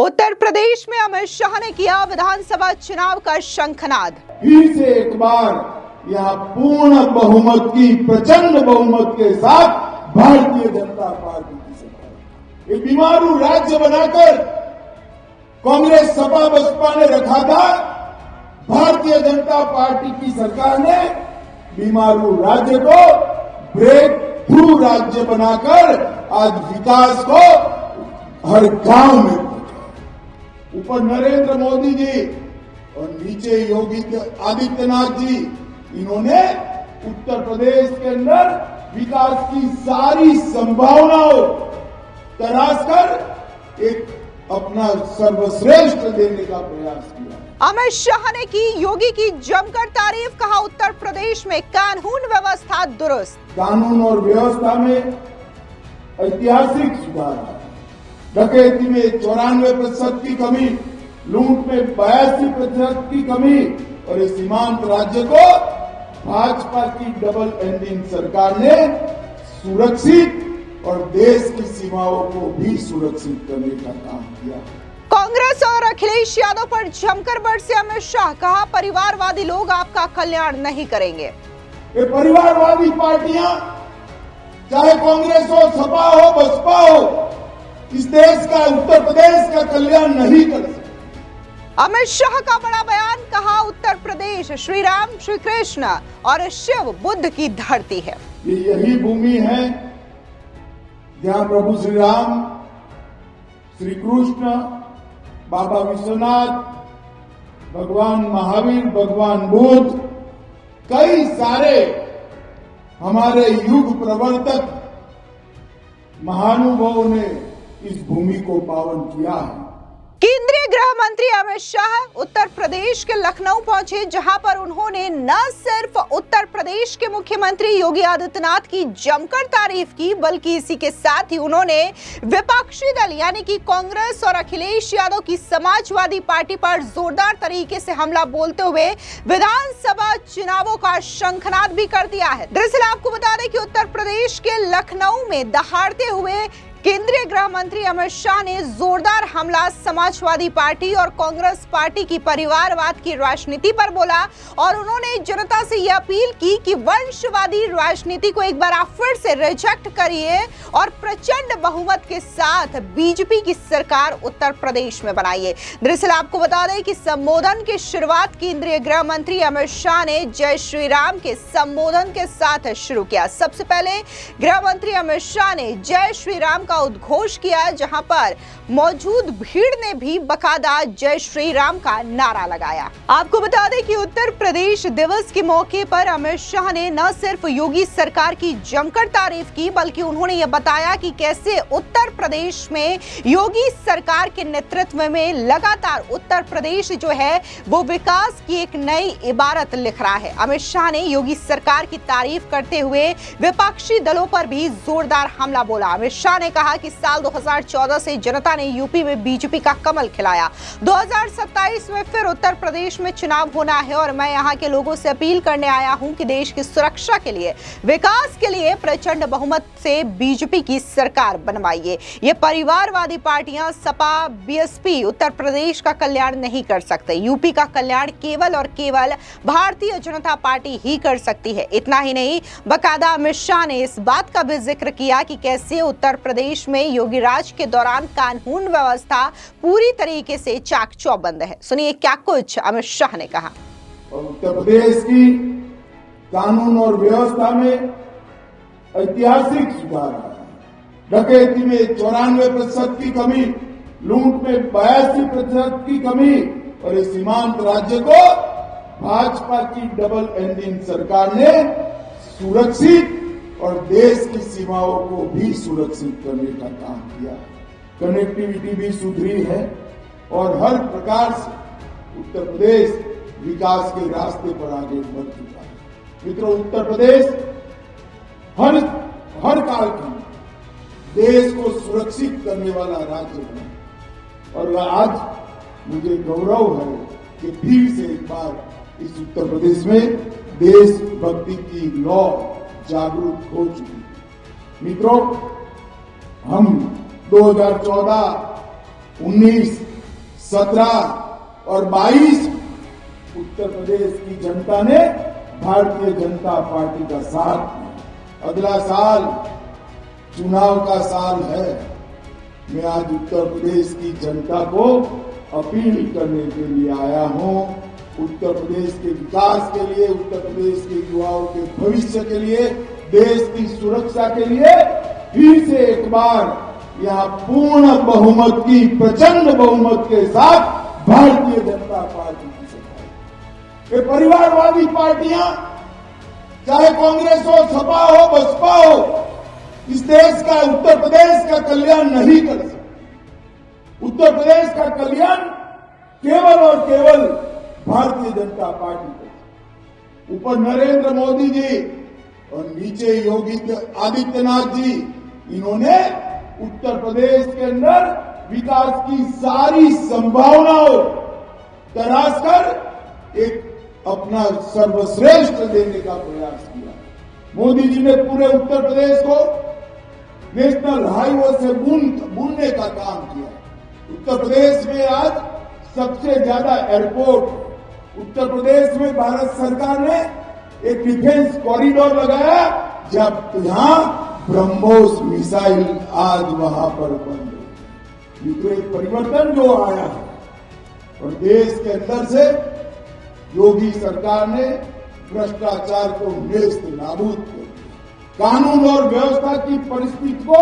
उत्तर प्रदेश में अमित शाह ने किया विधानसभा चुनाव का शंखनाद। फिर से एक बार यहाँ पूर्ण बहुमत की, प्रचंड बहुमत के साथ भारतीय जनता पार्टी की सरकार। ये बीमारू राज्य बनाकर कांग्रेस, सपा, बसपा ने रखा था। भारतीय जनता पार्टी की सरकार ने बीमारू राज्य को ब्रेक थ्रू राज्य बनाकर आज विकास को हर गांव में, ऊपर नरेंद्र मोदी जी और नीचे योगी आदित्यनाथ जी, इन्होंने उत्तर प्रदेश के अंदर विकास की सारी संभावनाओं तराश कर एक अपना सर्वश्रेष्ठ देने का प्रयास किया। अमित शाह ने की योगी की जमकर तारीफ, कहा उत्तर प्रदेश में कानून व्यवस्था दुरुस्त। कानून और व्यवस्था में ऐतिहासिक सुधार है। डकैती में 94% की कमी, लूट में 82% की कमी, और इस सीमांत राज्य को भाजपा की डबल इंजन सरकार ने सुरक्षित और देश की सीमाओं को भी सुरक्षित करने का काम किया। कांग्रेस और अखिलेश यादव पर जमकर बरसे अमित शाह, कहा परिवारवादी लोग आपका कल्याण नहीं करेंगे। ये परिवारवादी पार्टियां, चाहे कांग्रेस हो, सपा हो, बसपा हो, इस देश का, उत्तर प्रदेश का कल्याण नहीं कर सकते। अमित शाह का बड़ा बयान, कहा उत्तर प्रदेश श्री राम, श्री कृष्ण और शिव बुद्ध की धरती है। ये यही भूमि है जहां प्रभु श्री राम, श्री कृष्ण, बाबा विश्वनाथ, भगवान महावीर, भगवान बुद्ध, कई सारे हमारे युग प्रवर्तक महानुभावों ने इस भूमि को पावन किया है। केंद्रीय गृह मंत्री अमित शाह उत्तर प्रदेश के लखनऊ पहुंचे, जहां पर उन्होंने न सिर्फ उत्तर प्रदेश के मुख्यमंत्री योगी आदित्यनाथ की जमकर तारीफ की, बल्कि इसी के साथ ही उन्होंने विपक्षी दल यानी कि कांग्रेस और अखिलेश यादव की समाजवादी पार्टी पर जोरदार तरीके से हमला बोलते हुए विधानसभा चुनावों का शंखनाद भी कर दिया है। दरअसल आपको बता दें कि उत्तर प्रदेश के लखनऊ में दहाड़ते हुए केंद्रीय गृह मंत्री अमित शाह ने जोरदार हमला समाजवादी पार्टी और कांग्रेस पार्टी की परिवारवाद की राजनीति पर बोला, और उन्होंने जनता से यह अपील की कि वंशवादी राजनीति को एक बार आप फिर से रिजेक्ट करिए और प्रचंड बहुमत के साथ बीजेपी की सरकार उत्तर प्रदेश में बनाइए। दरअसल आपको बता दें कि संबोधन की शुरुआत केंद्रीय गृह मंत्री अमित शाह ने जय श्री राम के संबोधन के साथ शुरू किया। सबसे पहले गृह मंत्री अमित शाह ने जय श्री राम का उद्घोष किया, जहां पर मौजूद भीड़ ने भी बकायदा जय श्री राम का नारा लगाया। आपको बता दें कि उत्तर प्रदेश दिवस के मौके पर अमित शाह ने न सिर्फ योगी सरकार की जमकर तारीफ की, बल्कि उन्होंने यह बताया कि कैसे उत्तर प्रदेश में योगी सरकार के नेतृत्व में लगातार उत्तर प्रदेश जो है वो विकास की एक नई इबारत लिख रहा है। अमित शाह ने योगी सरकार की तारीफ करते हुए विपक्षी दलों पर भी जोरदार हमला बोला। अमित शाह ने कहा कि साल 2014 से जनता ने यूपी में बीजेपी का कमल खिलाया। 2027 में फिर उत्तर प्रदेश में चुनाव होना है और मैं यहां के लोगों से अपील करने आया हूं कि देश की सुरक्षा के लिए, विकास के लिए प्रचंड बहुमत से बीजेपी की सरकार बनवाइए। ये परिवारवादी पार्टियां सपा, बीएसपी उत्तर प्रदेश का कल्याण नहीं कर सकते। यूपी का कल्याण केवल और केवल भारतीय जनता पार्टी ही कर सकती है। इतना ही नहीं, बकायदा अमित शाह ने इस बात का भी जिक्र किया कि कैसे उत्तर प्रदेश में योगी राज के दौरान कानून व्यवस्था पूरी तरीके से चाक चौबंद है। सुनिए क्या कुछ अमित शाह ने कहा। उत्तर प्रदेश की कानून और व्यवस्था में ऐतिहासिक सुधार है। डकैती में 94% की कमी, लूट में 82% की कमी, और इस सीमांत राज्य को भाजपा की डबल इंजन सरकार ने सुरक्षित और देश की सीमाओं को भी सुरक्षित करने का काम किया। कनेक्टिविटी भी सुधरी है और हर प्रकार से उत्तर प्रदेश विकास के रास्ते पर आगे बढ़ चुका है। मित्रों, उत्तर प्रदेश हर काल की देश को सुरक्षित करने वाला राज्य बना, और आज मुझे गौरव है कि फिर से एक बार इस उत्तर प्रदेश में देशभक्ति की लौ जागरूक हो चुकी। मित्रों, हम 2014, 19 17 और 22 उत्तर प्रदेश की जनता ने भारतीय जनता पार्टी का साथ दिया। अगला साल चुनाव का साल है। मैं आज उत्तर प्रदेश की जनता को अपील करने के लिए आया हूं। उत्तर प्रदेश के विकास के लिए, उत्तर प्रदेश के युवाओं के भविष्य के लिए, देश की सुरक्षा के लिए फिर से एक बार यहां पूर्ण बहुमत की, प्रचंड बहुमत के साथ भारतीय जनता पार्टी की सरकार। ये परिवारवादी पार्टियां, चाहे कांग्रेस हो, सपा हो, बसपा हो, इस देश का, उत्तर प्रदेश का कल्याण नहीं कर सकते। उत्तर प्रदेश का कल्याण केवल और केवल भारतीय जनता पार्टी कर। ऊपर नरेंद्र मोदी जी और नीचे योगी आदित्यनाथ जी, इन्होंने उत्तर प्रदेश के अंदर विकास की सारी संभावनाओं तराश कर एक अपना सर्वश्रेष्ठ देने का प्रयास किया। मोदी जी ने पूरे उत्तर प्रदेश को नेशनल हाईवे से बुनने का काम किया। उत्तर प्रदेश में आज सबसे ज्यादा एयरपोर्ट, उत्तर प्रदेश में भारत सरकार ने एक डिफेंस कॉरिडोर लगाया, जब यहां ब्रह्मोस मिसाइल आज वहां पर बन गई। ये एक परिवर्तन जो आया है और देश के अंदर से योगी सरकार ने भ्रष्टाचार को नेस्त नाबूद कर दिया। कानून और व्यवस्था की परिस्थिति को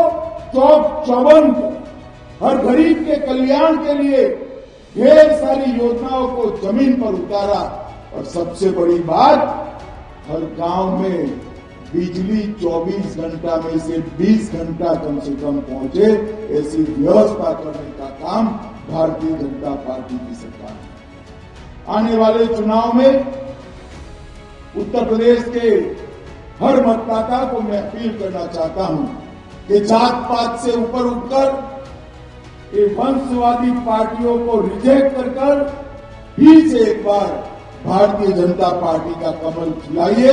चौक चौबंद कर हर गरीब के कल्याण के लिए ढेर सारी योजनाओं को जमीन पर उतारा। और सबसे बड़ी बात, हर गांव में बिजली 24 घंटा में से 20 घंटा कम से कम पहुंचे, ऐसी व्यवस्था करने का काम भारतीय जनता पार्टी की सरकार है। आने वाले चुनाव में उत्तर प्रदेश के हर मतदाता को मैं अपील करना चाहता हूं कि जात पात से ऊपर उठकर ये वंशवादी पार्टियों को रिजेक्ट कर फिर से एक बार भारतीय जनता पार्टी का कमल खिलाइए।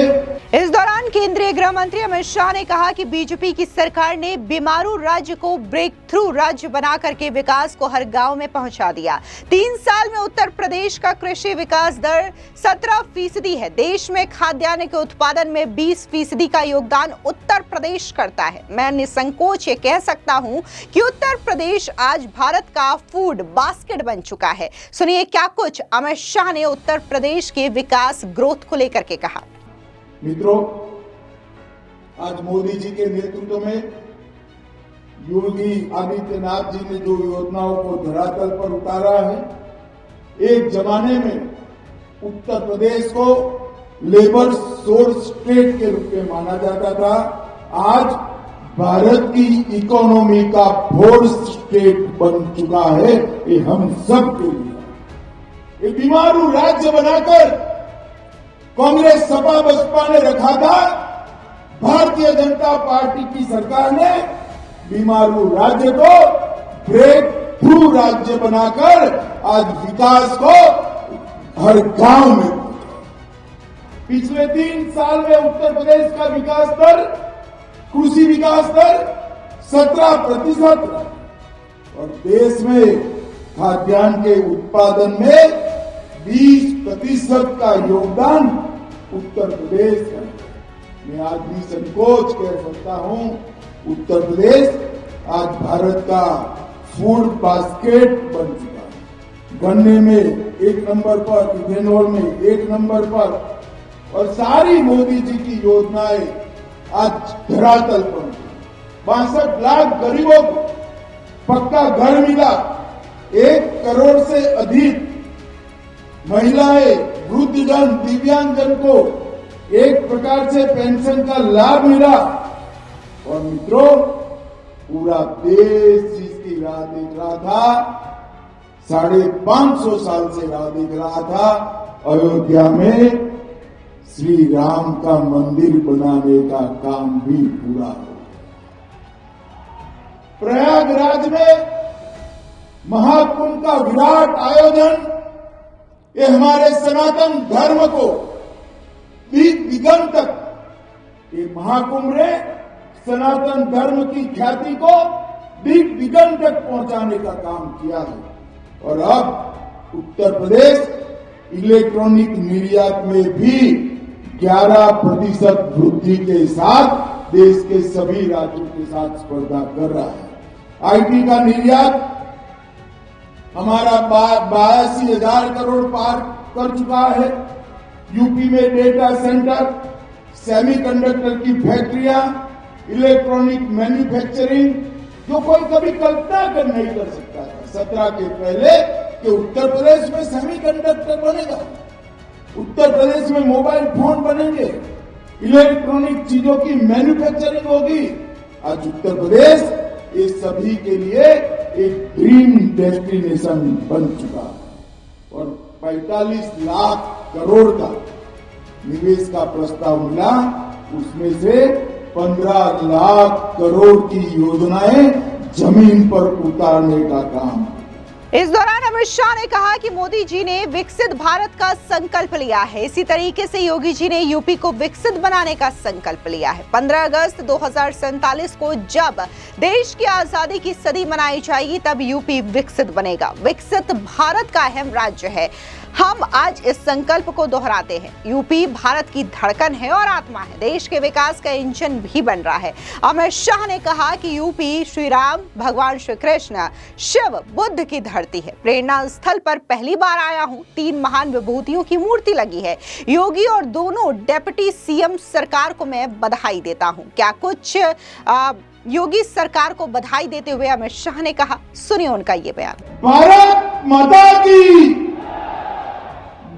इस दौरान केंद्रीय गृह मंत्री अमित शाह ने कहा कि बीजेपी की सरकार ने बीमारू राज्य को ब्रेक थ्रू राज्य बना करके विकास को हर गांव में पहुंचा दिया। 3 साल में उत्तर प्रदेश का कृषि विकास दर 17% है। देश में खाद्यान्न के उत्पादन में 20% का योगदान उत्तर प्रदेश करता है। मैं निसंकोच ये कह सकता हूं कि उत्तर प्रदेश आज भारत का फूड बास्केट बन चुका है। सुनिए क्या कुछ अमित शाह ने उत्तर प्रदेश के विकास ग्रोथ को लेकर के कहा। मित्रों, आज मोदी जी के नेतृत्व में योगी आदित्यनाथ जी ने जो योजनाओं को धरातल पर उतारा है, एक जमाने में उत्तर प्रदेश को लेबर सोर्स स्टेट के रूप में माना जाता था। आज भारत की इकोनॉमी का फोर्स स्टेट बन चुका है। ये हम सब के लिए एक बीमारू राज्य बनाकर कांग्रेस, सपा, बसपा ने रखा था। भारतीय जनता पार्टी की सरकार ने बीमारू राज्य को ब्रेक थ्रू राज्य बनाकर आज विकास को हर गांव में। पिछले 3 साल में उत्तर प्रदेश का विकास दर, कृषि विकास दर 17% और देश में खाद्यान्न के उत्पादन में 20% का योगदान उत्तर प्रदेश है। मैं आज भी संकोच कह सकता हूं, उत्तर प्रदेश आज भारत का फूड बास्केट बन चुका है। गन्ने में 1 नंबर पर, इथेनॉल में 1 नंबर पर, और सारी मोदी जी की योजनाएं आज धरातल पर। 62 लाख गरीबों को पक्का घर मिला। 1 करोड़ से अधिक महिलाएं, वृद्धजन, दिव्यांगजन को एक प्रकार से पेंशन का लाभ मिला। और मित्रों, पूरा देश इसकी राह देख रहा था, 550 साल से राह देख रहा था। अयोध्या में श्री राम का मंदिर बनाने का काम भी पूरा हो गया। प्रयागराज में महाकुंभ का विराट आयोजन, ये हमारे सनातन धर्म को दिगंत तक, ये महाकुंभ ने सनातन धर्म की ख्याति को दिगंत तक पहुंचाने का काम किया है। और अब उत्तर प्रदेश इलेक्ट्रॉनिक निर्यात में भी 11% वृद्धि के साथ देश के सभी राज्यों के साथ स्पर्धा कर रहा है। आईटी का निर्यात हमारा 82,000 करोड़ पार कर चुका है। यूपी में डेटा सेंटर, सेमीकंडक्टर की फैक्ट्रियां, इलेक्ट्रॉनिक मैन्युफैक्चरिंग, जो कोई कभी कल्पना कर नहीं कर सकता था 17 के पहले कि उत्तर प्रदेश में सेमीकंडक्टर बनेगा, उत्तर प्रदेश में मोबाइल फोन बनेंगे, इलेक्ट्रॉनिक चीजों की मैन्युफैक्चरिंग होगी। आज उत्तर प्रदेश ये सभी के लिए एक ड्रीम डेस्टिनेशन बन चुका है और 45 लाख करोड़ का निवेश का प्रस्ताव मिला, उसमें से 15 लाख करोड़ की योजनाएं जमीन पर उतारने का काम। इस दौरान अमित शाह ने कहा कि मोदी जी ने विकसित भारत का संकल्प लिया है। इसी तरीके से योगी जी ने यूपी को विकसित बनाने का संकल्प लिया है। 15 अगस्त 2047 को जब देश की आजादी की सदी मनाई जाएगी तब यूपी विकसित बनेगा। विकसित भारत का अहम राज्य है। हम आज इस संकल्प को दोहराते हैं। यूपी भारत की धड़कन है और आत्मा है, देश के विकास का इंजन भी बन रहा है। अमित शाह ने कहा कि यूपी श्री राम, भगवान श्री कृष्ण, शिव, बुद्ध की धरती है। प्रेरणा स्थल पर पहली बार आया हूं। 3 महान विभूतियों की मूर्ति लगी है। योगी और दोनों डेप्यूटी सीएम सरकार को मैं बधाई देता हूं। क्या कुछ योगी सरकार को बधाई देते हुए अमित शाह ने कहा, सुनिए उनका ये बयान। भारत माता की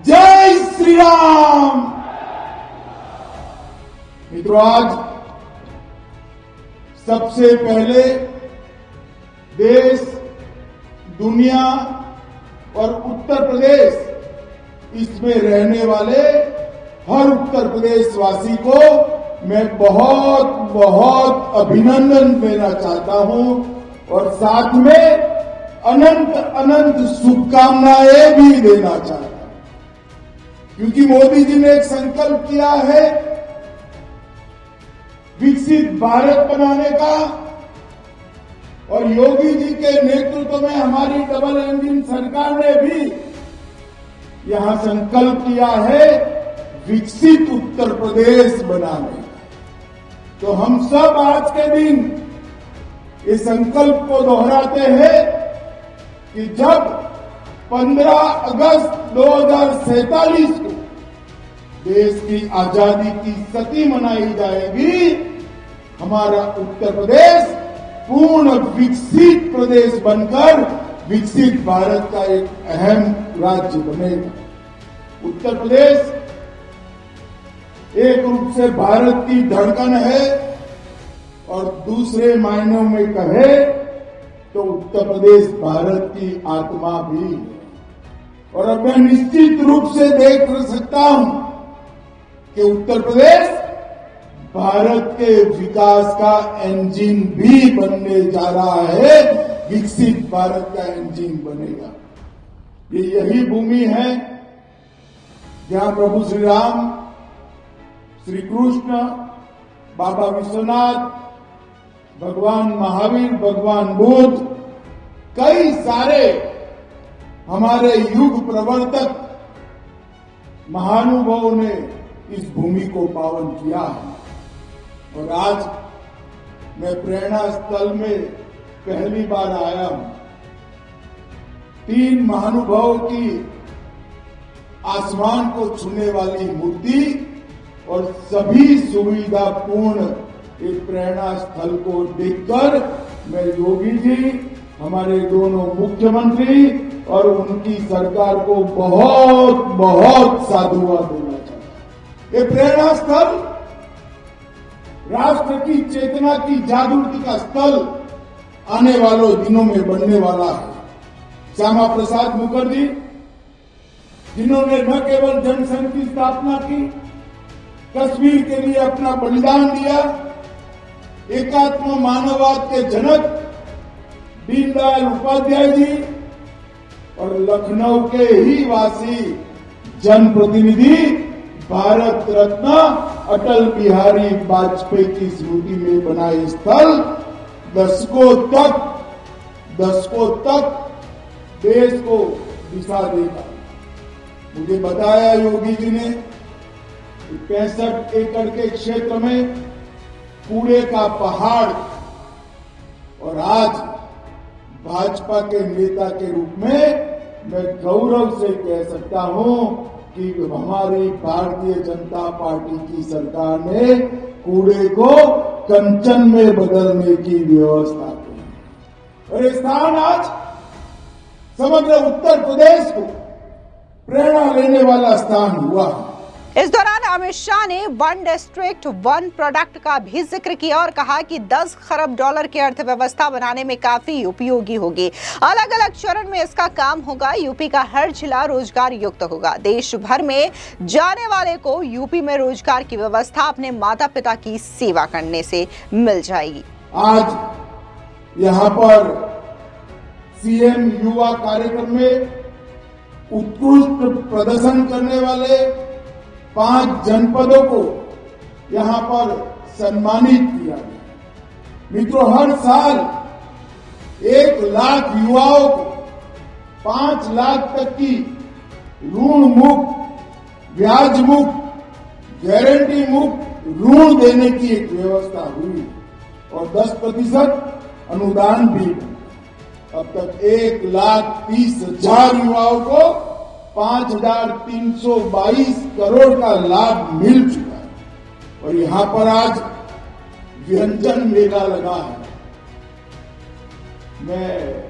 जय श्री राम। मित्रों, आज सबसे पहले देश, दुनिया और उत्तर प्रदेश, इसमें रहने वाले हर उत्तर प्रदेशवासी को मैं बहुत बहुत अभिनंदन देना चाहता हूं और साथ में अनंत अनंत शुभकामनाएं भी देना चाहता हूं, क्योंकि मोदी जी ने एक संकल्प किया है विकसित भारत बनाने का और योगी जी के नेतृत्व में हमारी डबल इंजन सरकार ने भी यहां संकल्प किया है विकसित उत्तर प्रदेश बनाने का। तो हम सब आज के दिन इस संकल्प को दोहराते हैं कि जब 15 अगस्त 2047 को देश की आजादी की सदी मनाई जाएगी, हमारा उत्तर प्रदेश पूर्ण विकसित प्रदेश बनकर विकसित भारत का एक अहम राज्य बनेगा। उत्तर प्रदेश एक रूप से भारत की धड़कन है और दूसरे मायनों में कहे तो उत्तर प्रदेश भारत की आत्मा भी है। और अब मैं निश्चित रूप से देख सकता हूं कि उत्तर प्रदेश भारत के विकास का इंजन भी बनने जा रहा है, विकसित भारत का इंजन बनेगा। ये यही भूमि है जहां प्रभु श्री राम, श्री कृष्ण, बाबा विश्वनाथ, भगवान महावीर, भगवान बुद्ध, कई सारे हमारे युग प्रवर्तक महानुभावों ने इस भूमि को पावन किया है। और आज मैं प्रेरणा स्थल में पहली बार आया हूं। 3 महानुभावों की आसमान को छूने वाली मूर्ति और सभी सुविधापूर्ण इस प्रेरणा स्थल को देखकर मैं योगी जी, हमारे दोनों मुख्यमंत्री और उनकी सरकार को बहुत बहुत साधुवाद देना चाहता हूं। ये प्रेरणा स्थल राष्ट्र की चेतना की जागृति का स्थल आने वाले दिनों में बनने वाला है। श्यामा प्रसाद मुखर्जी, जिन्होंने न केवल जनसंघ की स्थापना की, कश्मीर के लिए अपना बलिदान दिया, एकात्म मानववाद के जनक दीनदयाल उपाध्याय जी और लखनऊ के ही वासी जनप्रतिनिधि भारत रत्न अटल बिहारी वाजपेयी की स्मृति में बनाए स्थल दशकों तक देश को दिशा देगा। मुझे बताया योगी जी ने 65 एकड़ के क्षेत्र में कूड़े का पहाड़, और आज भाजपा के नेता के रूप में मैं गौरव से कह सकता हूं कि हमारी भारतीय जनता पार्टी की सरकार ने कूड़े को कंचन में बदलने की व्यवस्था की, और ये स्थान आज समग्र उत्तर प्रदेश को प्रेरणा लेने वाला स्थान हुआ है। इस दौरान अमित शाह ने वन डिस्ट्रिक्ट वन प्रोडक्ट का भी जिक्र किया और कहा कि 10 खरब डॉलर की अर्थव्यवस्था बनाने में काफी उपयोगी होगी। अलग अलग चरण में इसका काम होगा। यूपी का हर जिला रोजगार युक्त होगा। देश भर में जाने वाले को यूपी में रोजगार की व्यवस्था अपने माता पिता की सेवा करने से मिल जाएगी। आज यहाँ पर सीएम युवा कार्यक्रम में उत्कृष्ट प्रदर्शन करने वाले 5 जनपदों को यहां पर सम्मानित किया गया। मित्रों, हर साल 1 लाख युवाओं को 5 लाख तक की ऋण मुक्त, ब्याज मुक्त, गारंटी मुक्त ऋण देने की एक व्यवस्था हुई और 10% अनुदान भी। अब तक 1,30,000 युवाओं को 5,322 करोड़ का लाभ मिल चुका है। और यहां पर आज व्यंजन मेला लगा है। मैं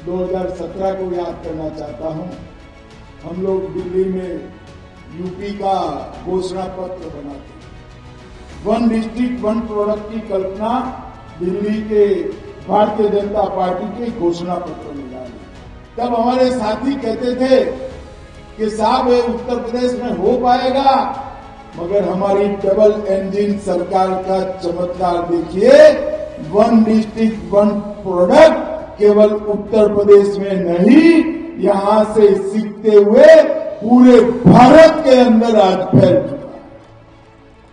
2017 को याद करना चाहता हूं। हम लोग दिल्ली में यूपी का घोषणा पत्र बनाते, वन डिस्ट्रिक्ट वन प्रोडक्ट की कल्पना दिल्ली के भारतीय जनता पार्टी के घोषणा पत्र में डाली। तब हमारे साथी कहते थे कि साहब ये उत्तर प्रदेश में हो पाएगा, मगर हमारी डबल इंजन सरकार का चमत्कार देखिए। वन डिस्ट्रिक्ट वन प्रोडक्ट केवल उत्तर प्रदेश में नहीं, यहां से सीखते हुए पूरे भारत के अंदर आज फैल चुका है।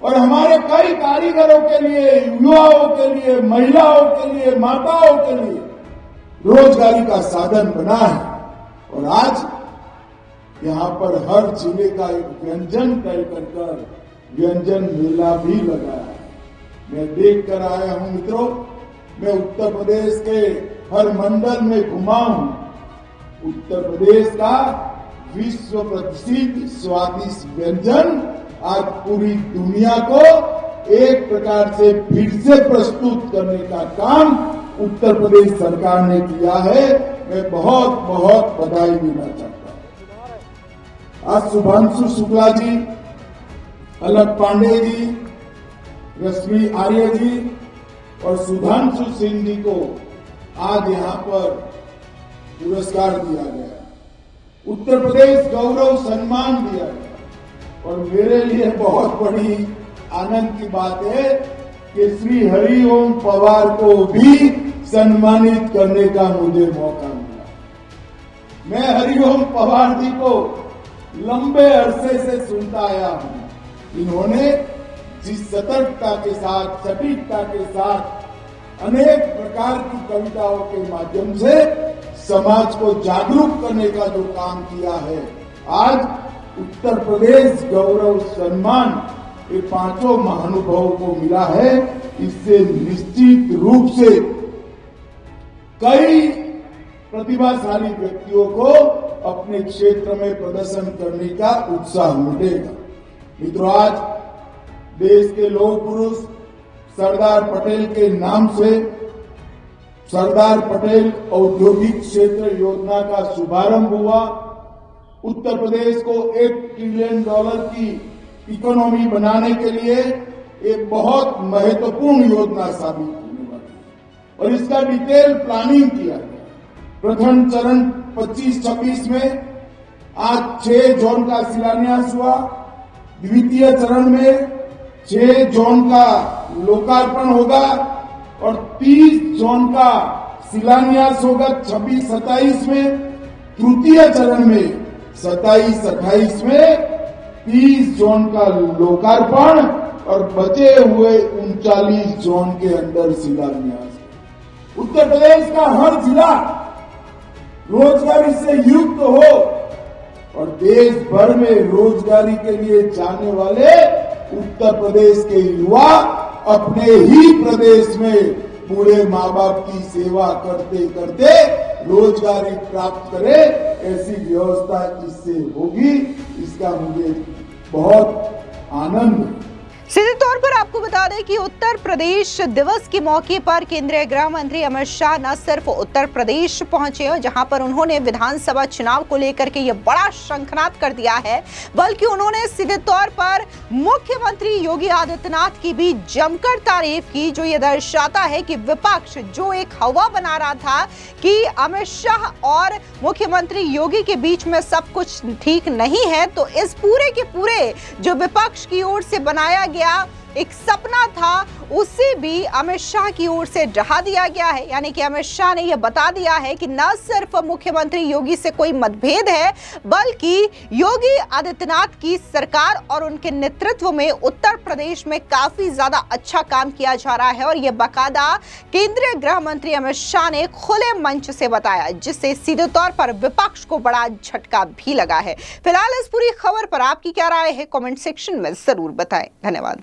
और हमारे कई कारीगरों के लिए, युवाओं के लिए, महिलाओं के लिए, माताओं के लिए रोजगारी का साधन बना है। और आज यहां पर हर जिले का एक व्यंजन तय कर व्यंजन मेला भी लगा है। मैं देख कर आया हूं मित्रों, मैं उत्तर प्रदेश के हर मंडल में घुमा हूं। उत्तर प्रदेश का विश्व प्रसिद्ध स्वादिष्ट व्यंजन आज पूरी दुनिया को एक प्रकार से फिर से प्रस्तुत करने का काम उत्तर प्रदेश सरकार ने किया है। मैं बहुत बहुत बधाई देना चाहता हूं। आज शुभांशु शुक्ला जी, अलक पांडे जी, रश्मि आर्य जी और सुधांशु सिंह जी को आज यहां पर पुरस्कार दिया गया। उत्तर प्रदेश गौरव सम्मान दिया गया। और मेरे लिए बहुत बड़ी आनंद की बात है कि श्री हरिओम पवार को भी सम्मानित करने का मुझे मौका मिला। मैं हरिओम पवार जी को लंबे अरसे से सुनता आया हूं। इन्होंने जिस सतर्कता के साथ, सटीकता के साथ अनेक प्रकार की कविताओं के माध्यम से समाज को जागरूक करने का जो काम किया है, आज उत्तर प्रदेश गौरव सम्मान ये 5 महानुभावों को मिला है। इससे निश्चित रूप से कई प्रतिभाशाली व्यक्तियों को अपने क्षेत्र में प्रदर्शन करने का उत्साह मिलेगा। मित्रों, आज देश के लौह पुरुष सरदार पटेल के नाम से सरदार पटेल औद्योगिक क्षेत्र योजना का शुभारंभ हुआ। उत्तर प्रदेश को $1 ट्रिलियन की इकोनॉमी बनाने के लिए एक बहुत महत्वपूर्ण योजना साबित होने वाली है और इसका डिटेल प्लानिंग किया गया। प्रथम चरण 25-26 में आज 6 जोन का शिलान्यास हुआ। द्वितीय चरण में 6 जोन का लोकार्पण होगा और 30 जोन का शिलान्यास होगा 26-27 में। तृतीय चरण में 27-28 में 30 जोन का लोकार्पण और बचे हुए 39 जोन के अंदर शिलान्यास। उत्तर प्रदेश का हर जिला रोजगारी से युक्त हो, देश भर में रोजगारी के लिए जाने वाले उत्तर प्रदेश के युवा अपने ही प्रदेश में पूरे माँ बाप की सेवा करते करते रोजगारी प्राप्त करे, ऐसी व्यवस्था इससे होगी, इसका मुझे बहुत आनंद है। सीधे तौर पर आपको बता दें कि उत्तर प्रदेश दिवस के मौके पर केंद्रीय गृह मंत्री अमित शाह न सिर्फ उत्तर प्रदेश पहुंचे और जहां पर उन्होंने विधानसभा चुनाव को लेकर के ये बड़ा शंखनाद कर दिया है, बल्कि उन्होंने सीधे तौर पर मुख्यमंत्री योगी आदित्यनाथ की भी जमकर तारीफ की, जो ये दर्शाता है कि विपक्ष जो एक हवा बना रहा था कि अमित शाह और मुख्यमंत्री योगी के बीच में सब कुछ ठीक नहीं है, तो इस पूरे के पूरे जो विपक्ष की ओर से बनाया गया एक सपना था, उसे भी अमित शाह की ओर से ढहा दिया गया है। यानी कि अमित शाह ने यह बता दिया है कि न सिर्फ मुख्यमंत्री योगी से कोई मतभेद है, बल्कि योगी आदित्यनाथ की सरकार और उनके नेतृत्व में उत्तर प्रदेश में काफी ज्यादा अच्छा काम किया जा रहा है। और यह बाकायदा केंद्रीय गृह मंत्री अमित शाह ने खुले मंच से बताया, जिससे सीधे तौर पर विपक्ष को बड़ा झटका भी लगा है। फिलहाल इस पूरी खबर पर आपकी क्या राय है, कमेंट सेक्शन में जरूर बताएं। धन्यवाद।